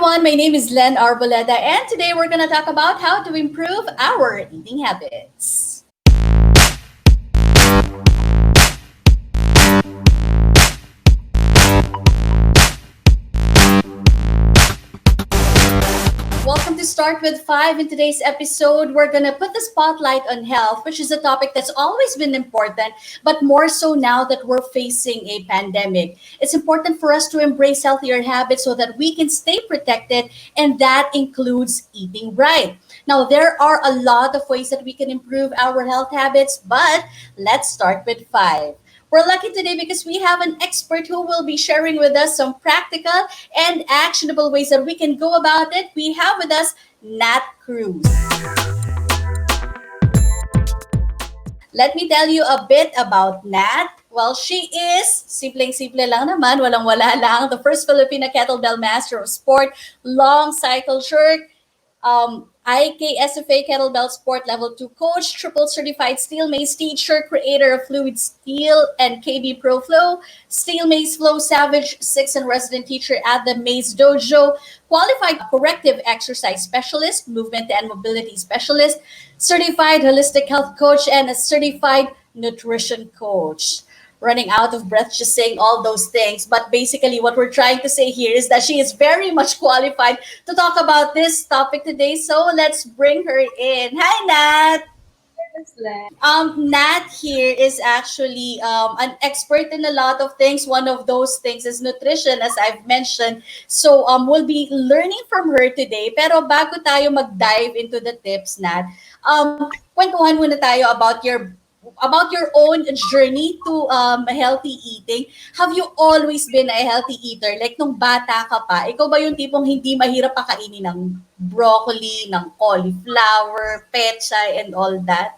everyone, my name is Len Arboleda, and today we're going to talk about how to improve our eating habits. Welcome to Start with Five. In today's episode, we're going to put the spotlight on health, which is a topic that's always been important, but more so now that we're facing a pandemic. It's important for us to embrace healthier habits so that we can stay protected, and that includes eating right. Now, there are a lot of ways that we can improve our health habits, but let's start with five. We're lucky today because we have an expert who will be sharing with us some practical and actionable ways that we can go about it. We have with us Nat Cruz. Let me tell you a bit about Nat. Well, she is, simpleng-simple lang naman, walang-wala lang, the first Filipina kettlebell master of sport, long cycle jerk, IKSFA Kettlebell Sport Level 2 coach, triple certified Steel Mace teacher, creator of Fluid Steel and KB Pro Flow, Steel Mace Flow Savage 6 and resident teacher at the Mace Dojo, qualified corrective exercise specialist, movement and mobility specialist, certified holistic health coach, and a certified nutrition coach. Running out of breath just saying all those things. But basically, what we're trying to say here is that she is very much qualified to talk about this topic today. So let's bring her in. Hi, Nat. Nat here is actually an expert in a lot of things. One of those things is nutrition, as I've mentioned. So we'll be learning from her today. Pero bago tayo mag-dive into the tips, Nat, kwentuhan muna tayo about your own journey to healthy eating. Have you always been a healthy eater? Like nung bata ka pa, ikaw ba yung tipong hindi mahirap pakainin ng broccoli, ng cauliflower, pechay, and all that?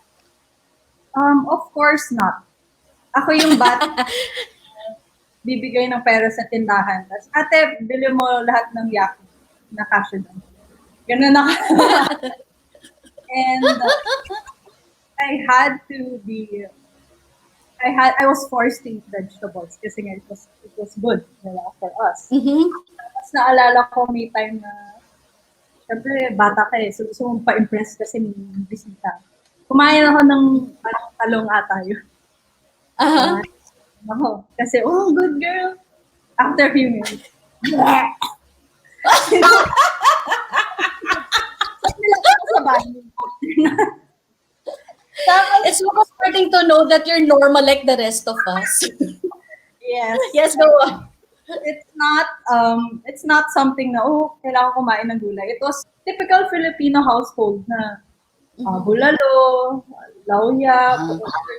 Of course not. Ako yung bata bibigay ng pera sa tindahan. Tapos, ate, bili mo lahat ng yaki na kasya doon. Ganun ako. And I was forced to eat vegetables kasi nga it was good, diba, for us. Mm-hmm. Tapos naalala ko may time na, syempre, bata ka so gusto mong pa-impress kasi may bisita. Kumain ako ng talong ata yun. Uh-huh. Ako, kasi, good girl. After a few minutes. So, nilagay ko sa bahay. It's comforting to know that you're normal like the rest of us. Yes. Yes, go on. It's not something na, kailangan kumain ng gulay. It was typical Filipino household na bulalo, lauya,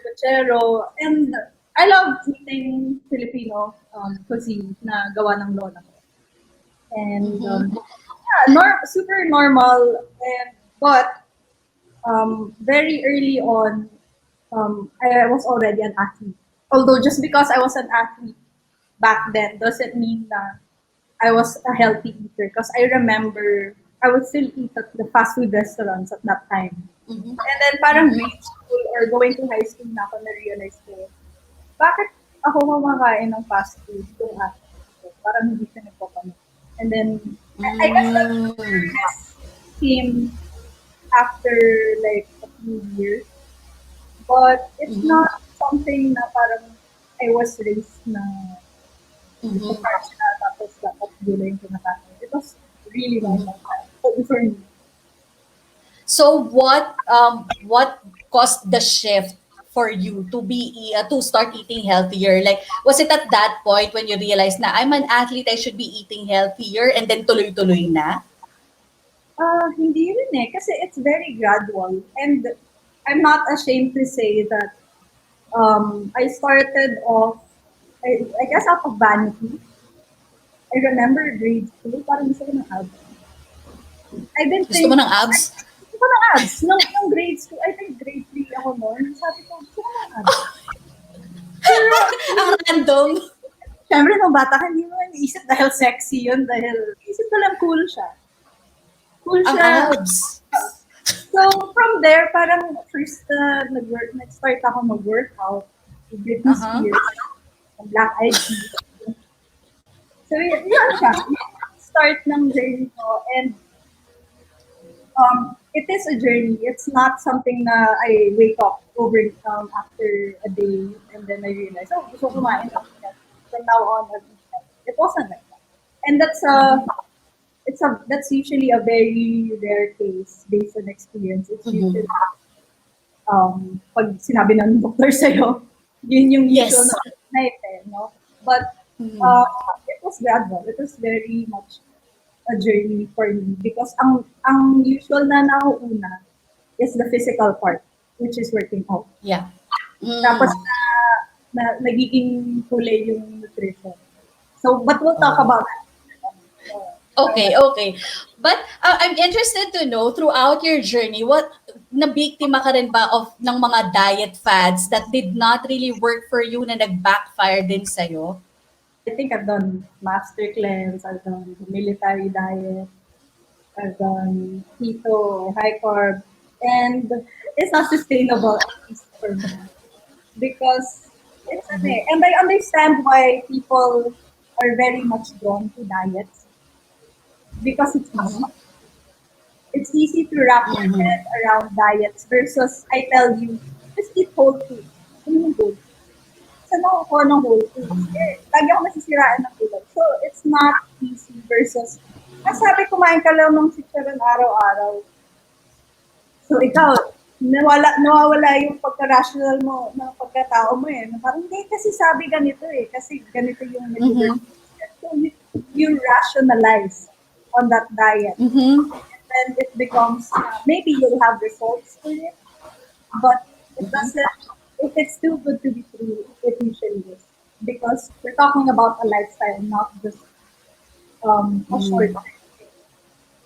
kutsero, and I love eating Filipino cuisine na gawa ng lola ko. And super normal, but very early on, I was already an athlete. Although just because I was an athlete back then doesn't mean that I was a healthy eater. Because I remember I would still eat at the fast food restaurants at that time. Mm-hmm. And then parang grade school or going to high school na ako na-realize ko, bakit ako kumakain ng fast food kung athlete? Parang hindi siya nagpapalit. And then, I guess that came after like a few years. But it's not something na parang I was raised na tapos dapat gulay yung kinakain. It was really normal for me. So what caused the shift for you to start eating healthier? Like, was it at that point when you realized na I'm an athlete, I should be eating healthier, and then tuloy-tuloy na? Hindi rin kasi it's very gradual. And I'm not ashamed to say that I started off, I guess out of vanity. I remember grade school, parang gusto ko ng abs. Gusto mo ng abs? Gusto ko ng abs. Nung grade school, I think grade 3 ako noon. Sabi ko, gusto ko ng abs. Ang random. Siyempre, nung bata ka, hindi mo naisip dahil sexy yun. Dahil isip ko lang cool siya. Ang abs. So, from there, parang first nag-start ako mag-workout. Britney Spears. Black Eyed Peas. So, yun siya. start ng journey ko, and it is a journey. It's not something na I wake up over after a day and then I realize, oh, gusto ko kumain ako yan. From now on, I'll eat that. It wasn't like that. And that's usually a very rare case based on experience. It's usually pag sinabi ng doktor sa'yo, yun yung usual Yes. na night no? But it was gradual. It was very much a journey for me because ang usual na nauuna is the physical part, which is working out. Yeah. Tapos na nagiging huli yung nutrition. So, but we'll talk about that. Okay, okay. But I'm interested to know throughout your journey, what nabiktima ka rin ba of ng mga diet fads that did not really work for you na nag-backfire din sa'yo? I think I've done master cleanse, I've done military diet, I've done keto or high carb, and it's not sustainable at least for me because it's and I understand why people are very much drawn to diets because it's easy. It's easy to wrap your head around diets versus I tell you, just eat whole foods. Ano yung whole foods? Saan ako ng whole foods? Lagi ako nasisiraan ng gulay. So, it's not easy versus, sabi kumain ka lang ng chicharon araw-araw. So, ikaw, nawawala yung pagka-rational mo ng pagkatao mo eh. Parang, hindi, kasi sabi ganito eh. Kasi ganito yung So, you rationalize on that diet. And it becomes, maybe you'll have results for it, but it doesn't, if it's too good to be true, it usually is. Because we're talking about a lifestyle, not just a short term.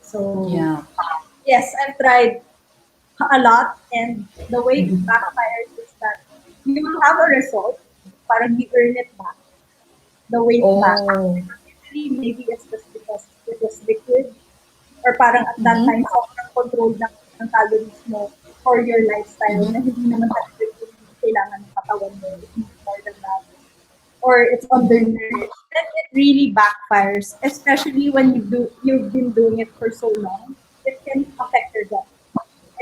So, Yeah. yes, I've tried a lot, and the way it backfires is that you will have a result, parang you earn it back, the weight back. Usually, maybe it's just because it was liquid, or parang at that time, sobrang control ng calories mo for your lifestyle na hindi naman talaga yung kailangan ng katawan mo. It's more than that. Or it's undernourished. And it really backfires, especially when you've been doing it for so long. It can affect your gut.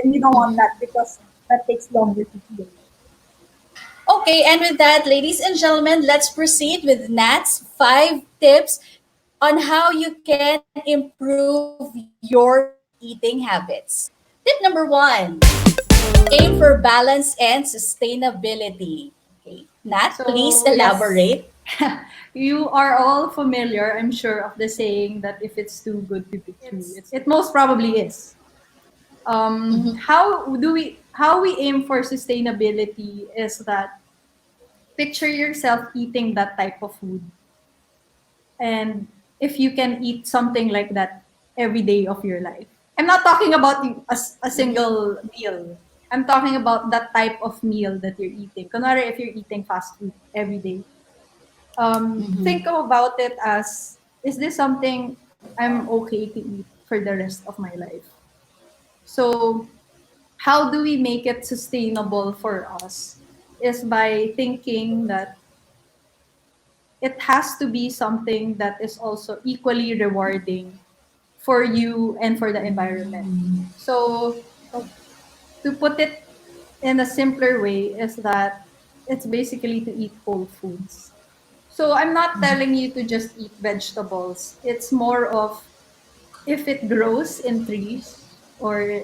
And you don't want that because that takes longer to heal. Okay, and with that, ladies and gentlemen, let's proceed with Nat's 5 tips on how you can improve your eating habits. Tip number 1, aim for balance and sustainability. Okay. Nat, please So, yes. elaborate. You are all familiar, I'm sure, of the saying that if it's too good to be true, it most probably is. How we aim for sustainability is that picture yourself eating that type of food, and if you can eat something like that every day of your life. I'm not talking about a single meal. I'm talking about that type of meal that you're eating. Kunwari, if you're eating fast food every day, think about it as, is this something I'm okay to eat for the rest of my life? So, how do we make it sustainable for us? Is by thinking that it has to be something that is also equally rewarding for you and for the environment. So, to put it in a simpler way, is that it's basically to eat whole foods. So I'm not telling you to just eat vegetables. It's more of, if it grows in trees or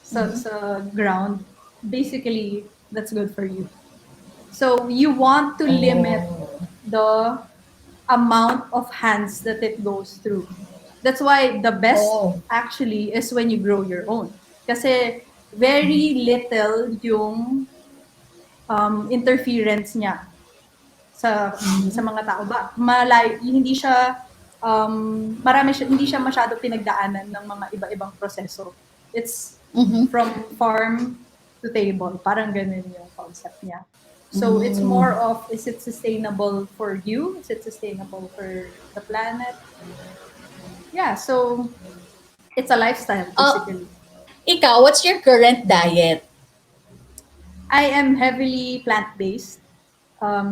sa ground, basically that's good for you. So you want to limit the amount of hands that it goes through. That's why the best actually is when you grow your own. Kasi very little yung interference niya sa mga tao ba. Hindi siya hindi siya masyado pinagdaanan ng mga iba-ibang proseso. It's from farm to table. Parang ganun yung concept niya. So it's more of, is it sustainable for you? Is it sustainable for the planet? Yeah, so it's a lifestyle basically. Ikaw, what's your current diet? I am heavily plant-based,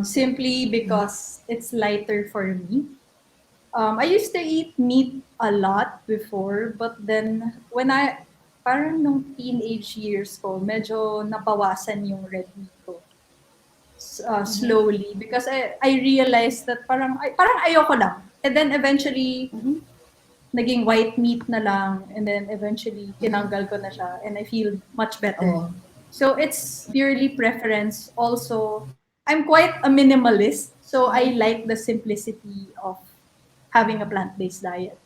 simply because it's lighter for me. I used to eat meat a lot before, but then when parang nung teenage years ko, medyo nabawasan yung red meat ko. Mm-hmm. Slowly because I realized that parang ayoko lang. And then eventually Mm-hmm. naging white meat na lang, and then eventually Mm-hmm. tinanggal ko na siya and I feel much better. Oh. So it's purely preference. Also, I'm quite a minimalist, so I like the simplicity of having a plant-based diet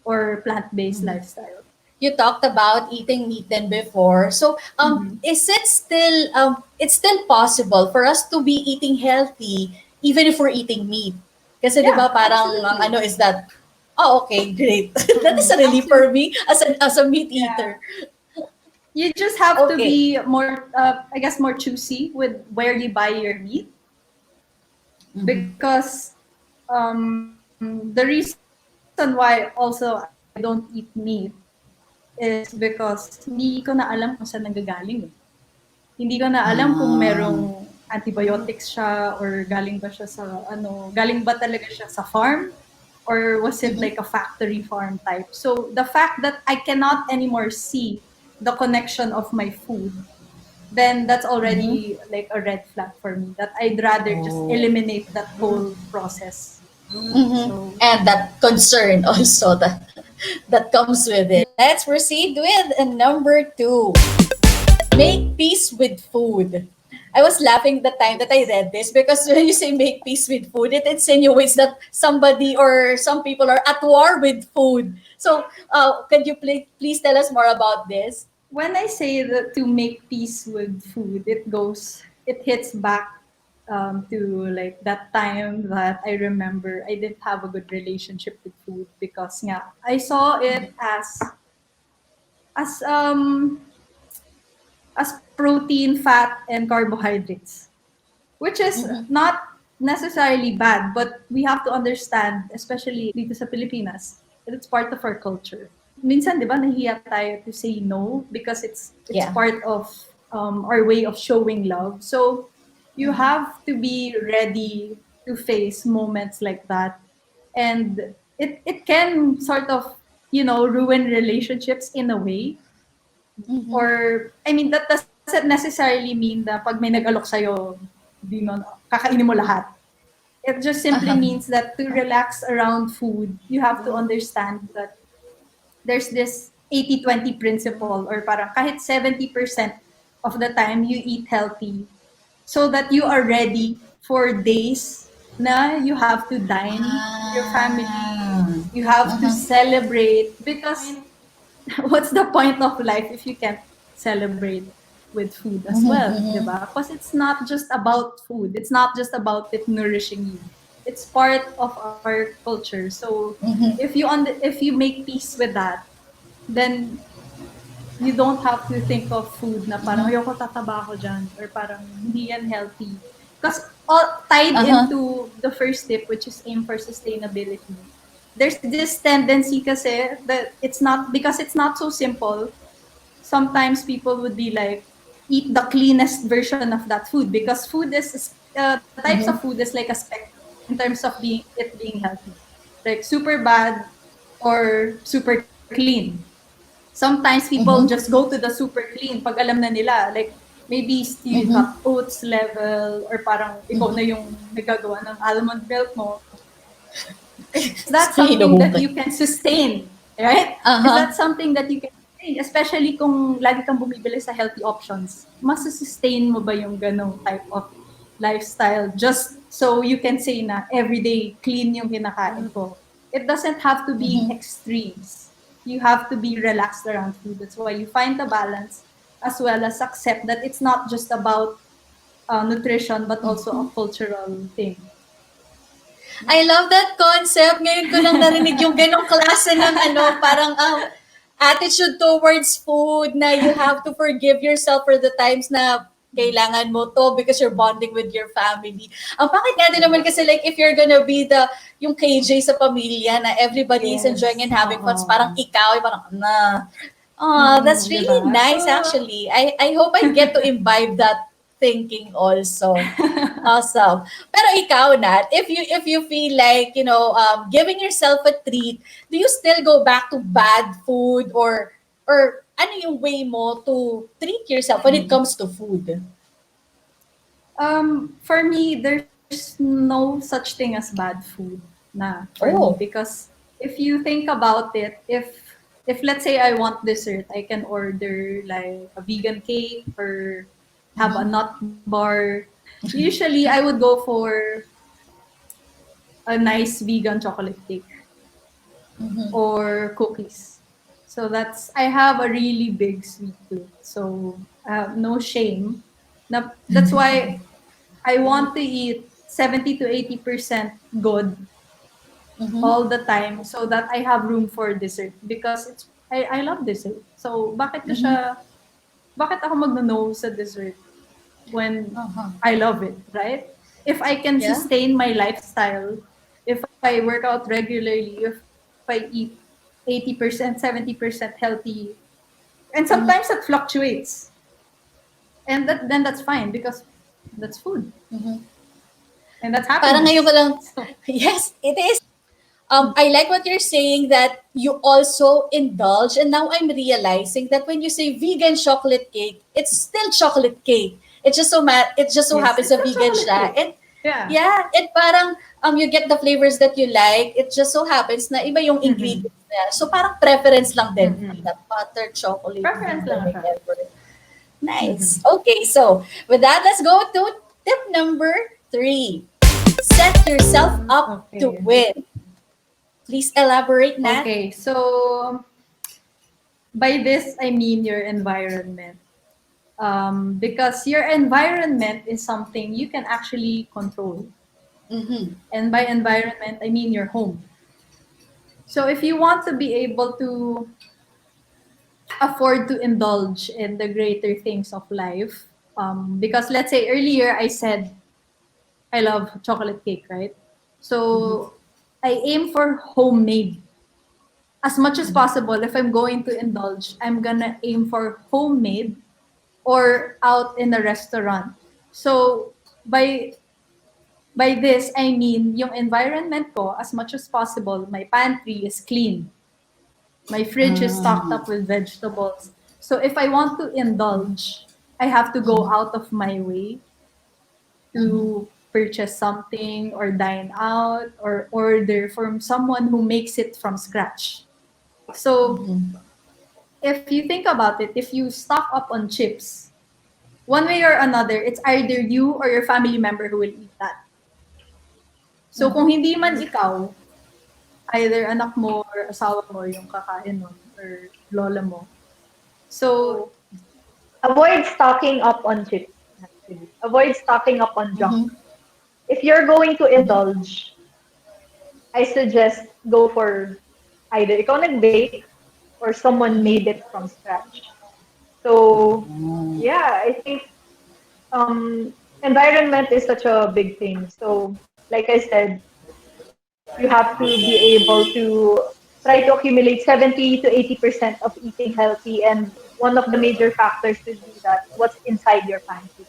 or plant-based Mm-hmm. lifestyle. You talked about eating meat then before. So, Mm-hmm. is it still it's still possible for us to be eating healthy even if we're eating meat? Kasi 'di Yeah, ba parang ang absolutely. ano is that, oh okay, great. That is Mm-mm, a relief absolutely. for me as a meat Yeah. eater. You just have to Okay. be more, I guess, more choosy with where you buy your meat Mm-hmm. because the reason why also I don't eat meat is because hindi ko na alam kung saan nanggagaling eh. Hindi ko na alam kung Ah. merong antibiotics siya or galing ba siya sa galing ba talaga siya sa farm or was it Mm-hmm. like a factory farm type. So the fact that I cannot anymore see the connection of my food, then that's Mm-hmm. already like a red flag for me that I'd rather just Oh. eliminate that whole process. Mm-hmm. So And that concern also that comes with it. Let's proceed with number two. Make peace with food. I was laughing the time that I yes. read this because when you say make peace with food, it insinuates that somebody or some people are at war with food. So, could you please tell us more about this? When I say that to make peace with food, it hits back to like that time that I remember I didn't have a good relationship with food because nga, I saw it as as protein, fat, and carbohydrates, which is Mm-hmm. not necessarily bad, but we have to understand, especially dito sa Pilipinas, that it's part of our culture. Minsan, di ba, nahiya tayo to say no because it's Yeah. part of our way of showing love. So you have to be ready to face moments like that, and it can sort of ruin relationships in a way, Mm-hmm. or I mean that doesn't necessarily mean that pag may nag-alok sa'yo, di mo, kakainin mo lahat. It just simply Uh-huh. means that to relax around food, you have to understand that there's this 80-20 principle, or parang kahit 70% of the time you eat healthy so that you are ready for days na you have to dine with your family, Ah. you have to Uh-huh. celebrate because what's the point of life if you can't celebrate with food as Mm-hmm. well, di Mm-hmm. ba? Because it's not just about food. It's not just about it nourishing you. It's part of our culture. So Mm-hmm. if you make peace with that, then you don't have to think of food na parang Mm-hmm. ayoko tataba ako dyan or parang hindi yan healthy. Because all tied Uh-huh. into the first tip, which is aim for sustainability, there's this tendency kasi that it's not so simple. Sometimes people would be like, eat the cleanest version of that food because the types of Mm-hmm. food is like a spectrum in terms of being healthy. Like super bad or super clean. Sometimes people just Mm-hmm. go to the super clean pag alam na nila. Like, maybe you Mm-hmm. got oats level or parang ikaw na yung nagagawa ng almond milk mo. Is that something that Hinuhukay. you can sustain? Right? Is Uh-huh. that something that you can sustain? Especially kung lagi kang bumibili sa healthy options. Masusustain mo ba yung ganong type of lifestyle just so you can say na everyday clean yung kinakain ko? It doesn't have to be Mm-hmm. extremes. You have to be relaxed around food. That's why you find the balance as well as accept that it's not just about nutrition but also a cultural thing. I love that concept. Ngayon ko lang narinig yung ganong klase ng ano, parang attitude towards food na you have to forgive yourself for the times na kailangan mo to because you're bonding with your family. Ang bakit nga din naman kasi like if you're gonna be yung KJ sa pamilya na everybody is enjoying Yes. and having fun, parang Oo. ikaw, parang na. Oh, that's Di really ba? So, nice actually. I hope I get to imbibe that thinking also. Awesome. Pero ikaw, Nat, if you feel like, giving yourself a treat, do you still go back to bad food, or ano yung way mo to treat yourself when it Mhm. comes to food? For me, there's no such thing as bad food na for me Oh. because if you think about it, if let's say I want dessert, I can order like a vegan cake or have a nut bar. Usually, I would go for a nice vegan chocolate cake or cookies. So I have a really big sweet tooth. So no shame. That's why I want to eat 70 to 80% good Mm-hmm. all the time so that I have room for dessert because I love dessert. So Mm-hmm. bakit ako magno-no sa dessert when Uh-huh. I love it, right? If I can Yeah. sustain my lifestyle, if I work out regularly, if I eat 80%, 70% healthy, and Mm-hmm. sometimes that fluctuates, and then that's fine because that's food Mm-hmm. and that's Parang ngayon ko happiness. lang, So, yes, it is. I like what you're saying, that you also indulge, and now I'm realizing that when you say vegan chocolate cake, it's still chocolate cake. It just so yes, happens it's a a vegan chocolate siya. cake. And Yeah. yeah, it parang you get the flavors that you like. It just so happens na iba yung Mm-hmm. ingredients niya. So parang preference lang din. Mm-hmm. The butter, chocolate, Preference vegan, lang siya. whatever. Nice. Mm-hmm. Okay, so with that, let's go to tip number 3. Set yourself up to Okay. win. Please elaborate, Nat. Okay. So by this I mean your environment. Because your environment is something you can actually control. Mm-hmm. And by environment, I mean your home. So if you want to be able to afford to indulge in the greater things of life, because let's say earlier I said I love chocolate cake, right? Mm-hmm. So I aim for homemade. As much as Mm-hmm. possible, if I'm going to indulge, I'm gonna aim for homemade or out in a restaurant. So by this, I mean yung environment ko, as much as possible, my pantry is clean. My fridge is stocked up with vegetables. So if I want to indulge, I have to go out of my way to purchase something or dine out or order from someone who makes it from scratch. So if you think about it, if you stock up on chips, one way or another, it's either you or your family member who will eat that. So kung Mm-hmm. hindi man ikaw, either anak mo or asawa mo yung kakain nun or lola mo. So, So avoid stocking up on chips, actually. Avoid stocking up on junk. Mm-hmm. If you're going to indulge, I suggest go for either ikaw nag-bake or someone made it from scratch. So yeah, I think environment is such a big thing. So like I said, you have to be able to try to accumulate 70 to 80% of eating healthy, and one of the major factors to do that, what's inside your pantry.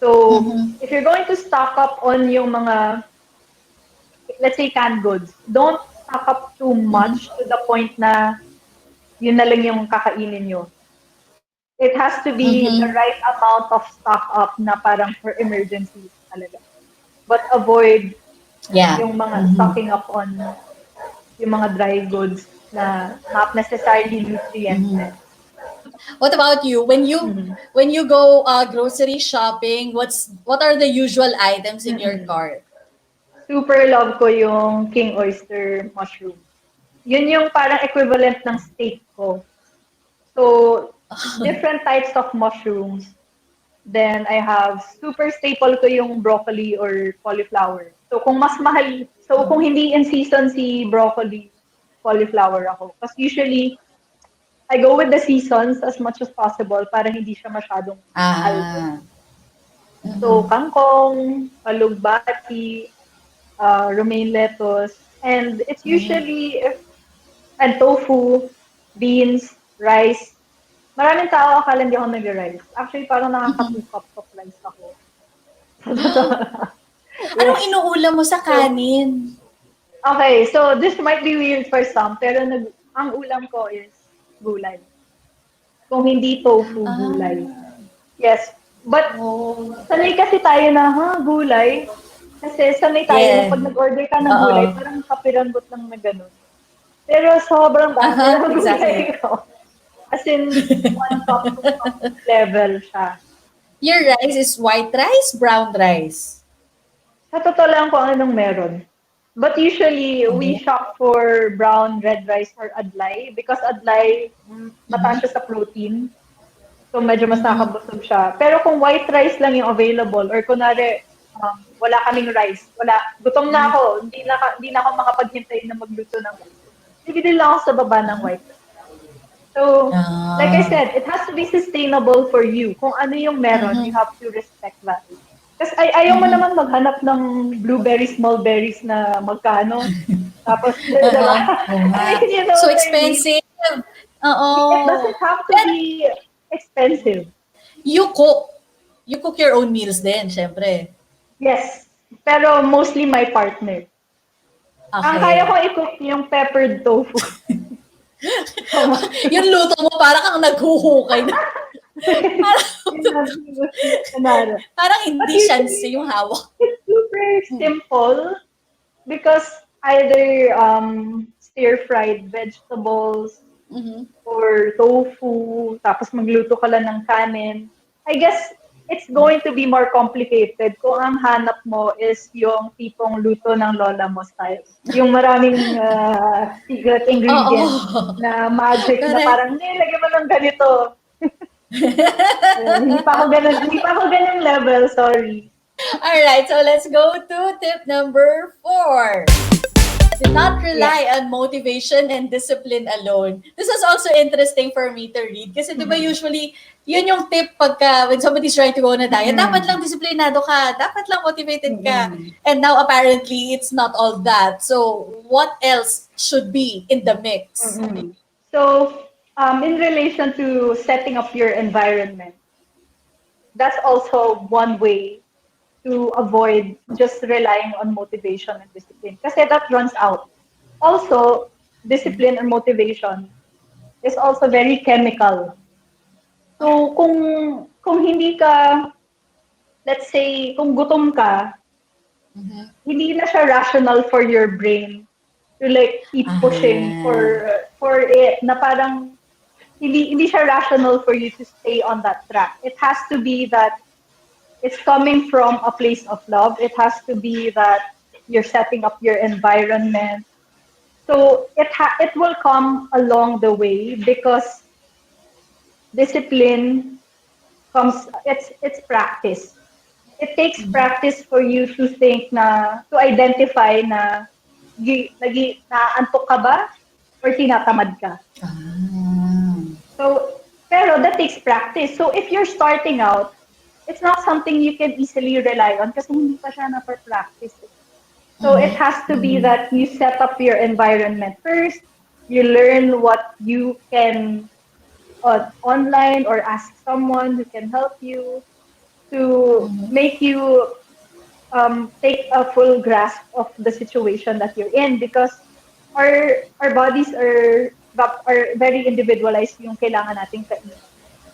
So Mm-hmm. if you're going to stock up on yung mga, let's say, canned goods, don't stock up too Mm-hmm. much to the point na yun na lang yung kakainin nyo. It has to be the Mm-hmm. right amount of stock up na parang for emergencies talaga. But avoid Yeah. yung mga Mm-hmm. stocking up on yung mga dry goods na not necessarily nutrient Mm-hmm. dense. What about you? Mm-hmm. When you go grocery shopping, what are the usual items in your Mm-mm. cart? Super love ko yung king oyster mushroom. Yun yung parang equivalent ng steak ko. So, different types of mushrooms. Then, I have super staple ko yung broccoli or cauliflower. So, kung hindi in season si broccoli, cauliflower ako. Kasi usually, I go with the seasons as much as possible para hindi siya masyadong mahal din. Ah. So, Mm-hmm. kangkong, alugbati, romaine lettuce, and it's Mm-hmm. usually and tofu, beans, rice. Maraming tao akala hindi ako nag-rice. Actually, parang nakaka 2 cups of rice ako. Sa totoo lang. Anong Yes. inuulam mo sa So, kanin? okay, so this might be weird for some, pero ang ulam ko is gulay. Kung hindi tofu, gulay. Ah, Yes. But oh. sanay kasi tayo na, gulay. Kasi sanay tayo na Yeah. pag nag-order ka ng gulay, Oo. parang kapirambot lang na ganun. Pero sobrang dami Uh-huh, ng exactly. gulay ko. As in, 1 cup, 2 cup level siya. Your rice is white rice, brown rice? Sa totoo lang kung anong meron. But usually, we Oh. shop for brown, red rice or adlay because adlay, mataas Mm-hmm. siya sa protein. So, medyo mas Mm-hmm. nakakabusog siya. Pero kung white rice lang yung available or kunwari, wala kaming rice, gutom na ako, hindi na ako makapaghintay na magluto ng rice. Bibili lang ako sa baba ng white rice. So, like I Ah. said, it has to be sustainable for you. Kung ano yung meron, you Mm-hmm. have to respect that. Kasi ayaw mo Mm-hmm. naman maghanap ng blueberries, mulberries na magkano. Tapos, diba? Uh-huh. Oo I nga. mean, you know So what I mean? expensive. Oo. It doesn't have to But be expensive. you cook. You cook your own meals din, syempre. Yes. Pero mostly my partner. Ang kaya ko Okay. i-cook yung peppered tofu. So, Yung luto mo parang kang naghuhukay na. Parang, yun lang yung scenario. parang But hindi usually, shansi yung hawak. it's super Mm. simple because either stir-fried vegetables Mm-hmm. or tofu, tapos magluto ka lang ng kanin. I guess it's going to be more complicated kung ang hanap mo is yung tipong luto ng lola mo style. Yung maraming secret ingredients Oo. na magic na Correct. parang, lagyan mo ng ganito. Hindi pa ako ganun level, sorry. All right, so let's go to tip number 4. Do not Yes. rely on motivation and discipline alone. This is also interesting for me to read kasi 'di ba Mm-hmm. usually yun yung tip pagka when somebody's trying to go on a diet, dapat Mm-hmm. lang disiplinado ka, dapat lang motivated ka. Mm-hmm. And now apparently it's not all that. So what else should be in the mix? Mm-hmm. So, in relation to setting up your environment, that's also one way to avoid just relying on motivation and discipline. Kasi that runs out. Also, discipline and motivation is also very chemical. So, kung hindi ka, let's say, kung gutom ka, Mhm. hindi na siya rational for your brain to like keep pushing Ah. for it na parang hindi siya rational for you to stay on that track. It has to be that it's coming from a place of love. It has to be that you're setting up your environment. So it will come along the way because discipline comes it's practice. It takes practice for you to think na to identify na naantok ka ba or tinatamad ka. Ah. So pero that takes practice. So if you're starting out, it's not something you can easily rely on kasi hindi pa siya na-practice. So it Mhm. has to be Mhm. that you set up your environment first, you learn what you can online or ask someone who can help you to Mhm. make you take a full grasp of the situation that you're in because our bodies are very individualized yung kailangan nating kainin.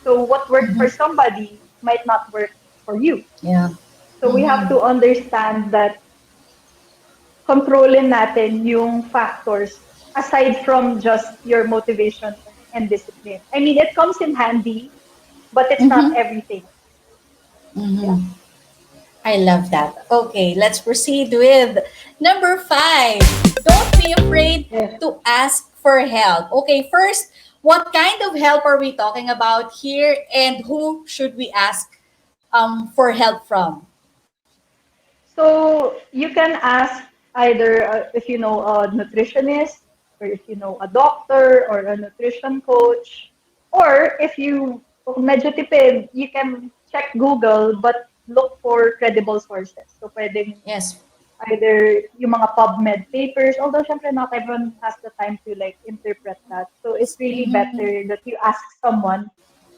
So what worked for Mhm. somebody might not work for you. Yeah. So we have Mhm. to understand that kontrolin natin yung factors aside from just your motivation and discipline. I mean, it comes in handy, but it's not Mhm. everything. Yeah. Mhm. I love that. Okay, let's proceed with number 5. Don't be afraid Yes. to ask for help. Okay, first, what kind of help are we talking about here and who should we ask for help from? So you can ask either if you know a nutritionist or if you know a doctor or a nutrition coach or if you kung medyo tipid, you can check Google but look for credible sources. So pwedeng Yes. either yung mga PubMed papers, although syempre not everyone has the time to like interpret that. So it's really Mhm. better that you ask someone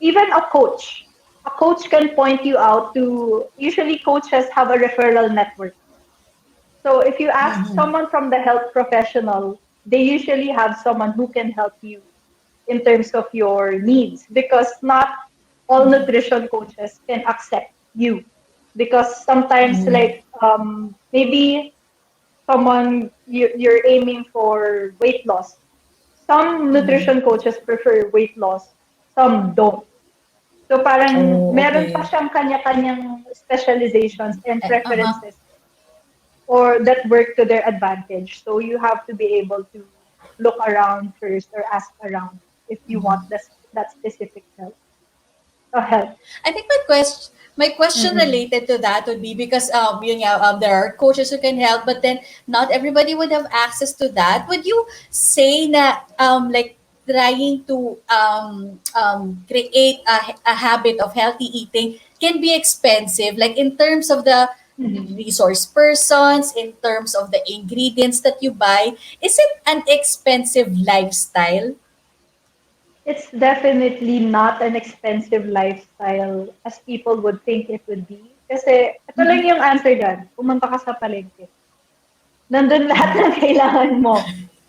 even a coach. A coach can point you out to, usually coaches have a referral network. So if you ask someone from the health professional, they usually have someone who can help you in terms of your needs because not all nutrition coaches can accept you because sometimes maybe you're aiming for weight loss. Some nutrition coaches prefer weight loss, some don't. So parang Oh, meron pa okay. siyang kanya-kanyang specializations and Uh-huh. preferences or that work to their advantage. So you have to be able to look around first or ask around if you want that specific help. I think my question Mm-mm. related to that would be because there are coaches who can help, but then not everybody would have access to that. Would you say that like trying to create a habit of healthy eating can be expensive, like in terms of the Mhm. resource persons, in terms of the ingredients that you buy? Is it an expensive lifestyle? It's definitely not an expensive lifestyle as people would think it would be. Kasi ito lang yung answer dyan. Pumunta ka sa palengke. Nandun lahat ng kailangan mo.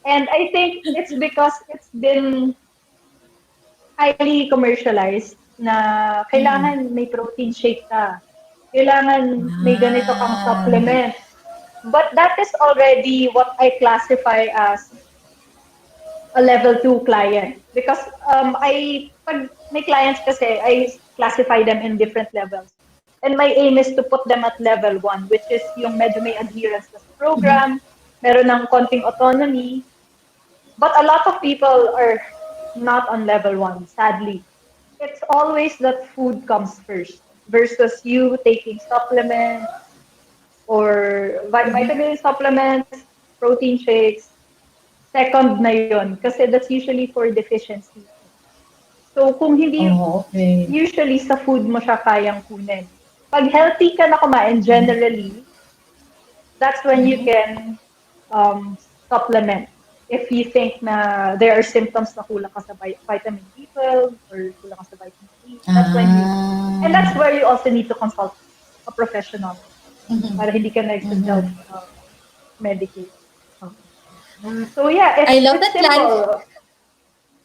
And I think it's because it's been highly commercialized na kailangan may protein shake ka. Kailangan may ganito kang Ah. supplement. But that is already what I classify as a level 2 client. Because pag may clients kasi, I classify them in different levels. And my aim is to put them at level 1, which is yung medyo may adherence na sa program, meron ng konting autonomy. But a lot of people are not on level 1, sadly. It's always that food comes first versus you taking supplements or vitamin supplements, protein shakes. Second na yun kasi that's usually for deficiency. So kung hindi, Oh, okay. usually sa food mo siya kayang kunin. Pag healthy ka na kumain generally, that's when you can supplement. If you think na there are symptoms na kulang ka sa vitamin B12 or kulang ka sa vitamin E, that's when and that's Ah. where you also need to consult a professional para hindi ka na self medicate. So yeah, I love it's that clarif simple.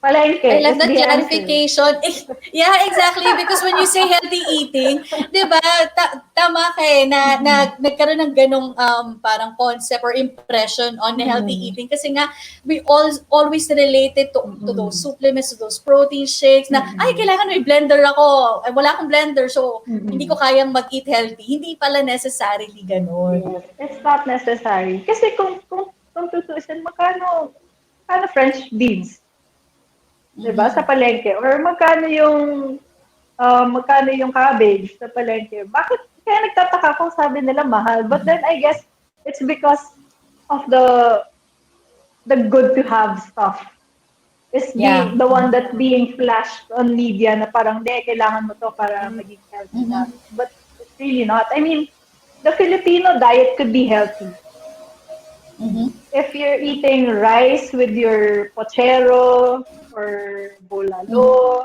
Palengke I love is that the answer. clarification. Yeah, exactly. Because when you say healthy eating, di ba, tama ka eh, nagkaroon ng ganong parang concept or impression on healthy Mm-mm. eating. Kasi nga, we always related to those Mm-mm. supplements, to those protein shakes, na, ay, Mm-mm. kailangan may blender ako. Ay, wala akong blender, so hindi ko Mm-mm. kayang mag-eat healthy. Hindi pala necessarily ganon. Yes, it's not necessary. Kasi kung tutuusin, magkano French beans, 'di ba, sa palengke? Or magkano yung cabbage sa palengke? Bakit kaya nagtataka kung sabi nila mahal? But then I guess it's because of the good to have stuff is Yeah. the one that's being flashed on media na parang, de, kailangan mo to para maging healthy ka. But it's really not. I mean, the Filipino diet could be healthy. If you're eating rice with your pochero or bulalo,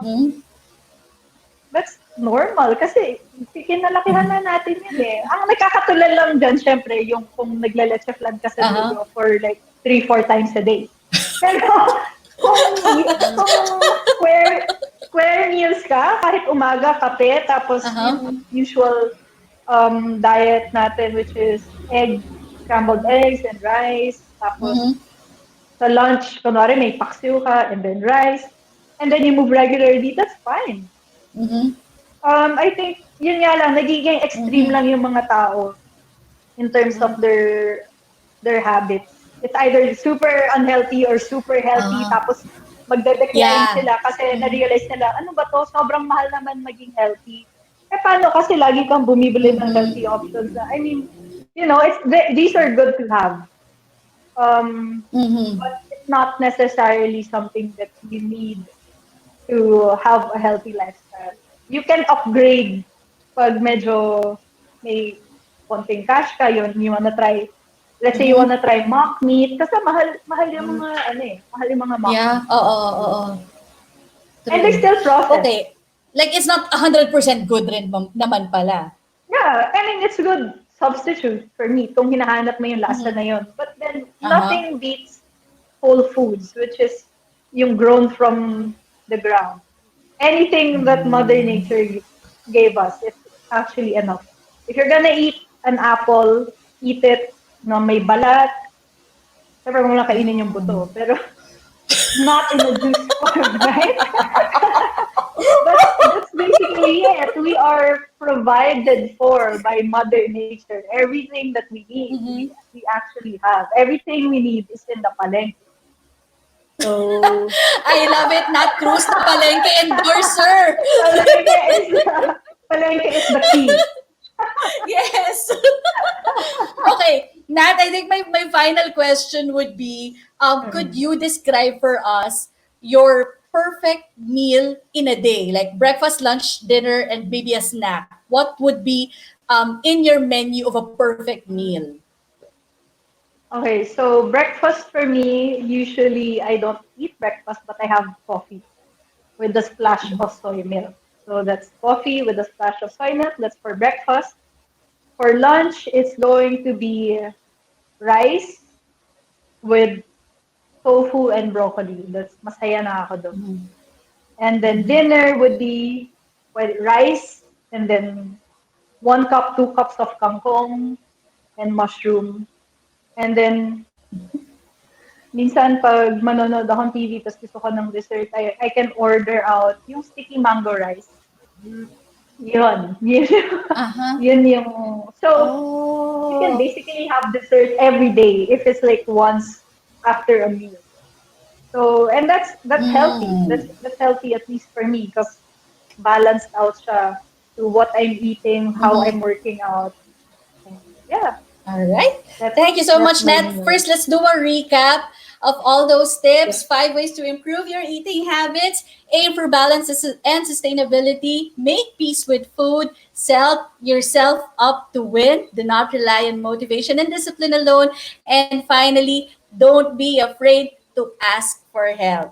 that's normal kasi kinalakihan na natin yun eh. Ang nagkakatulad lang dyan, syempre, yung kung naglaleche flan ka sa Uh-huh. dulo for like 3-4 times a day. Pero kung square meals ka, kahit umaga, kape, tapos Uh-huh. yung usual diet natin, which is scrambled eggs and rice, tapos sa lunch, kunwari may paksiw ka and then rice, and then you move regularly, that's fine. I think, yun nga lang, nagiging extreme lang yung mga tao in terms of their habits. It's either super unhealthy or super healthy, Ah. tapos magde-decline Yeah. sila kasi na-realize nila, ano ba to, sobrang mahal naman maging healthy. Eh, paano kasi lagi kang bumibili ng healthy options na, I mean, these are good to have. But it's not necessarily something that you need to have a healthy lifestyle. You can upgrade pag medyo may konting cash ka, you wanna try, let's say you wanna try mock meat, kasi mahal yung mga, mahal yung mga mock Yeah. meat. Oo, oo. And they're True. still processed. Okay. Like, it's not 100% good rin naman pala. Yeah, I mean, it's a good substitute for me kung hinahanap mo yung lasa na yun. But then, Uh-huh. nothing beats whole foods, which is yung grown from the ground. Anything that Mother Nature gave us, it's actually enough. If you're gonna eat an apple, eat it na may balat. Siyempre mo lang kainin yung buto. Pero not in a juice form, right? That's basically it. We are provided for by Mother Nature. Everything that we need, we actually have. Everything we need is in the palengke. So I love it. Nat Cruz, the palengke endorser. palengke is the key. Yes. Okay, Nat, I think my final question would be, could you describe for us your perfect meal in a day? Like breakfast, lunch, dinner, and maybe a snack. What would be in your menu of a perfect meal? Okay, so breakfast for me, usually I don't eat breakfast, but I have coffee with a splash of soy milk. So that's coffee with a splash of soy milk. That's for breakfast. For lunch, it's going to be rice with tofu and broccoli. That's masaya na ako doon. And then dinner would be rice and then 1 cup, 2 cups of kangkong and mushroom. And then minsan pag manonood akong TV tapos gusto ko ng dessert, I can order out yung sticky mango rice. Yun. Uh-huh. Yun yung... So, you can Oh. basically have dessert every day if it's like once after a meal. So, and that's healthy. That's healthy at least for me because balanced out siya to what I'm eating, how I'm working out. And yeah. All right. That's, Thank you so that's much, my Nat. meal. First, let's do a recap of all those tips. Yes. 5 ways to improve your eating habits. Aim for balance and sustainability. Make peace with food. Set yourself up to win. Do not rely on motivation and discipline alone. And finally, don't be afraid to ask for help.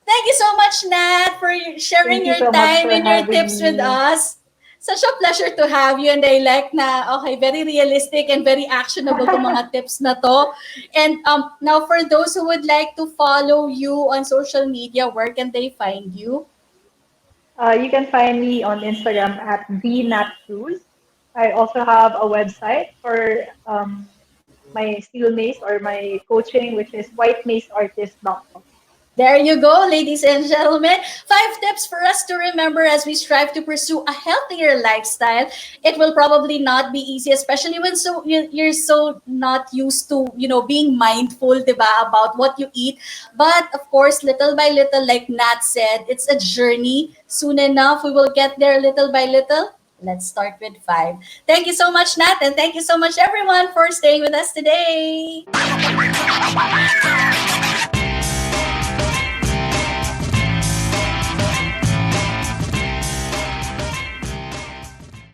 Thank you so much, Nat, for sharing Thank you your so much time for and your having tips with me. us. Such a pleasure to have you, and I like na, okay, very realistic and very actionable to mga tips na to. And now for those who would like to follow you on social media, where can they find you? You can find me on Instagram at the Nat Cruz. I also have a website for my steel mace or my coaching, which is whitemaceartist.com. There you go, ladies and gentlemen. 5 tips for us to remember as we strive to pursue a healthier lifestyle. It will probably not be easy, especially when you're so not used to, being mindful, diba, about what you eat. But of course, little by little, like Nat said, it's a journey. Soon enough, we will get there little by little. Let's start with 5. Thank you so much, Nat, and thank you so much, everyone, for staying with us today.